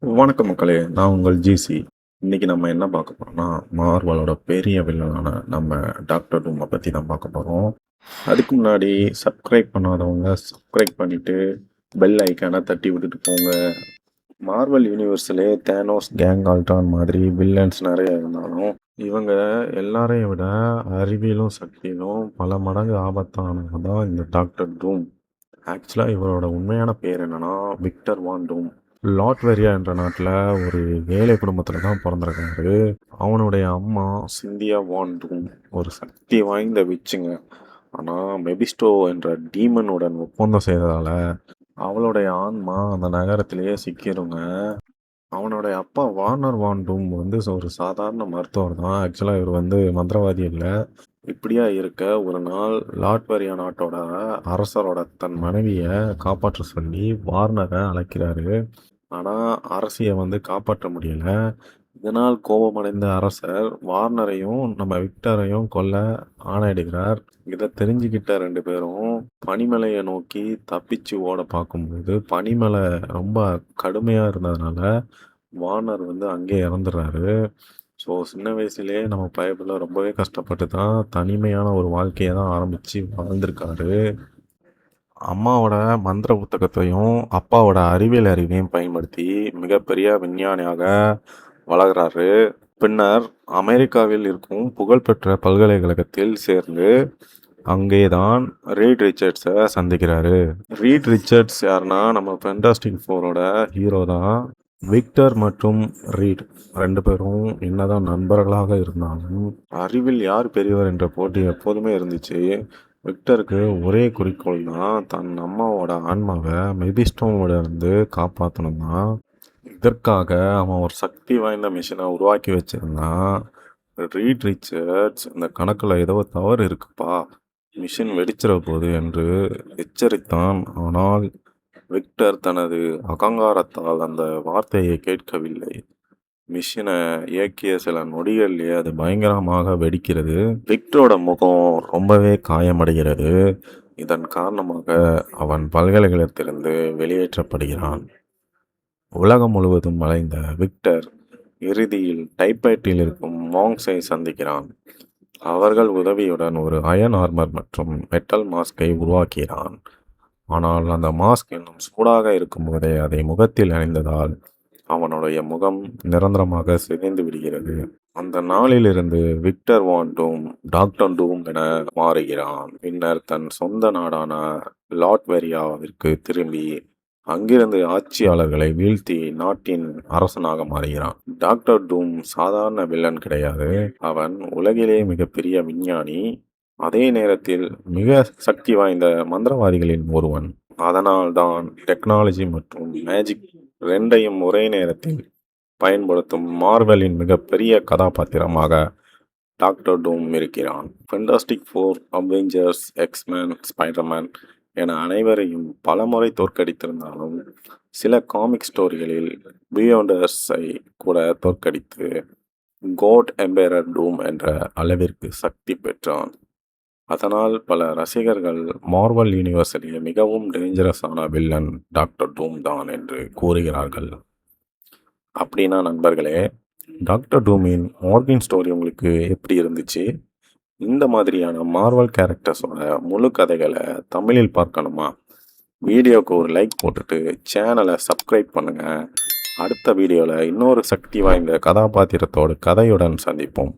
வணக்கம் மக்களே! நான் உங்கள் ஜிசி. இன்னைக்கு நம்ம என்ன பார்க்க போறோம்னா, மார்வலோட பெரிய வில்லனான நம்ம டாக்டர் டூம பத்தி தான் பார்க்க போறோம். அதுக்கு முன்னாடி சப்ஸ்கிரைப் பண்ணாதவங்க சப்ஸ்கிரைப் பண்ணிட்டு, பெல் ஐகான தட்டி விட்டுட்டு போங்க. மார்வல் யூனிவர்ஸ்லயே தேனோஸ், கேங் ஆல்ட்ரான் மாதிரி வில்லன்ஸ் நெறைய இருந்தாலும், இவங்க எல்லாரையும் விட அறிவியலும், சக்தியிலும் பல மடங்கு ஆபத்தானவங்க தான் இந்த டாக்டர் டூம். ஆக்சுவலா இவரோட உண்மையான பேர் என்னன்னா, விக்டர் வான் டூம். லாட்வேரியா என்ற நாட்டில் ஒரு ஏழை குடும்பத்தில் தான் பிறந்திருக்காரு. அவனுடைய அம்மா சிந்தியா வான் டூம் ஒரு சக்தி வாய்ந்த விச்சுங்க. ஆனால் மெபிஸ்டோ என்ற டீமனுடன் ஒப்பந்தம் செய்ததால் அவளுடைய ஆன்மா அந்த நகரத்திலேயே சிக்கிருங்க. அவனுடைய அப்பா வார்னர் வான் டூம் வந்து ஒரு சாதாரண மருத்துவர் தான். ஆக்சுவலாக இவர் வந்து மந்திரவாதி இல்லை. இப்படியா இருக்க ஒரு நாள் லாட்வேரியா நாட்டோட அரசரோட தன் மனைவியை காப்பாற்ற சொல்லி வார்னரை அழைக்கிறாரு. ஆனால் அரசியை வந்து காப்பாற்ற முடியல. இதனால் கோபமடைந்த அரசர் வார்னரையும் நம்ம விக்டரையும் கொல்ல ஆணையிடுகிறார். இதை தெரிஞ்சுக்கிட்ட ரெண்டு பேரும் பனிமலையை நோக்கி தப்பிச்சு ஓட பார்க்கும்போது பனிமலை ரொம்ப கடுமையாக இருந்ததுனால வார்னர் வந்து அங்கேயே இறந்துடுறாரு. ஸோ சின்ன வயசுலேயே நம்ம பயப்புல ரொம்பவே கஷ்டப்பட்டு தான் தனிமையான ஒரு வாழ்க்கையை தான் ஆரம்பித்து வாழ்ந்திருக்காரு. அம்மாவோட மந்திர புத்தகத்தையும் அப்பாவோட அறிவியல் அறிவையும் பயன்படுத்தி மிகப்பெரிய விஞ்ஞானியாக வளர்கிறாரு. பின்னர் அமெரிக்காவில் இருக்கும் புகழ்பெற்ற பல்கலைக்கழகத்தில் சேர்ந்து அங்கேதான் ரீட் ரிச்சர்ட்ஸை சந்திக்கிறாரு. ரீட் ரிச்சர்ட்ஸ் யாருன்னா நம்ம ஃபென்டாஸ்டிக் ஃபோரோட ஹீரோ தான். விக்டர் மற்றும் ரீட் ரெண்டு பேரும் என்னதான் நண்பர்களாக இருந்தாலும் அறிவில் யார் பெரியவர் என்ற போட்டி எப்போதுமே இருந்துச்சு. விக்டருக்கு ஒரே குறிக்கோள் தான், தன் அம்மாவோட ஆன்மாவை மெபிஸ்டோவோட இருந்து காப்பாற்றணும் தான். இதற்காக அவன் ஒரு சக்தி வாய்ந்த மிஷினை உருவாக்கி வச்சிருந்தான். ரீட் ரிச்சர்ட்ஸ் இந்த கணக்கில் ஏதோ தவறு இருக்குப்பா, மிஷின் வெடிச்சிட போகுது என்று எச்சரித்தான். ஆனால் விக்டர் தனது அகங்காரத்தால் அந்த வார்த்தையை கேட்கவில்லை. மிஷினை இயக்கிய சில நொடிகள்லேயே அது பயங்கரமாக வெடிக்கிறது. விக்டரோட முகம் ரொம்பவே காயமடைகிறது. இதன் காரணமாக அவன் பல்கலைக்கழகத்திலிருந்து வெளியேற்றப்படுகிறான். உலகம் முழுவதும் அலைந்த விக்டர் இறுதியில் டைப்பைட்டில் இருக்கும் மாங்ஸை சந்திக்கிறான். அவர்கள் உதவியுடன் ஒரு அயன் ஆர்மர் மற்றும் மெட்டல் மாஸ்கை உருவாக்கிறான். ஆனால் அந்த மாஸ்க் இன்னும் சூடாக இருக்கும்போதே அதை முகத்தில் அணிந்ததால் அவனுடைய முகம் நிரந்தரமாக சிதைந்து விடுகிறது. அந்த நாளிலிருந்து விக்டர் வான் டூம் டாக்டர் டூம் என மாறுகிறான். பின்னர் தன் சொந்த நாடான லாட்வேரியாவிற்கு திரும்பி அங்கிருந்து ஆட்சியாளர்களை வீழ்த்தி நாட்டின் அரசனாக மாறுகிறான். டாக்டர் டூம் சாதாரண வில்லன் கிடையாது. அவன் உலகிலே மிகப்பெரிய விஞ்ஞானி, அதே நேரத்தில் மிக சக்தி வாய்ந்த மந்திரவாதிகளின் ஒருவன். அதனால்தான் டெக்னாலஜி மற்றும் மேஜிக் ரெண்டையும் ஒரே நேரத்தில் பயன்படுத்தும் மார்வெலின் மிகப்பெரிய கதாபாத்திரமாக டாக்டர் டூம் இருக்கிறான். ஃபென்டாஸ்டிக் ஃபோர், அவெஞ்சர்ஸ், எக்ஸ்மேன், ஸ்பைடர்மேன் என அனைவரையும் பலமுறை தோற்கடித்திருந்தாலும் சில காமிக் ஸ்டோரிகளில் பியாண்டர்ஸை கூட தோற்கடித்து கோட் எம்பரர் டூம் என்ற அளவிற்கு சக்தி பெற்றான். அதனால் பல ரசிகர்கள் மார்வல் யூனிவர்ஸிலேயே மிகவும் டேஞ்சரஸான வில்லன் டாக்டர் டூம் தான் என்று கூறுகிறார்கள். அப்படின்னா நண்பர்களே, டாக்டர் டூமின் ஆர்கின் ஸ்டோரி உங்களுக்கு எப்படி இருந்துச்சு? இந்த மாதிரியான மார்வல் கேரக்டர்ஸோட முழு கதைகளை தமிழில் பார்க்கணுமா? வீடியோவுக்கு ஒரு லைக் போட்டுட்டு சேனலை சப்ஸ்கிரைப் பண்ணுங்கள். அடுத்த வீடியோவில் இன்னொரு சக்தி வாய்ந்த கதாபாத்திரத்தோட கதையுடன் சந்திப்போம்.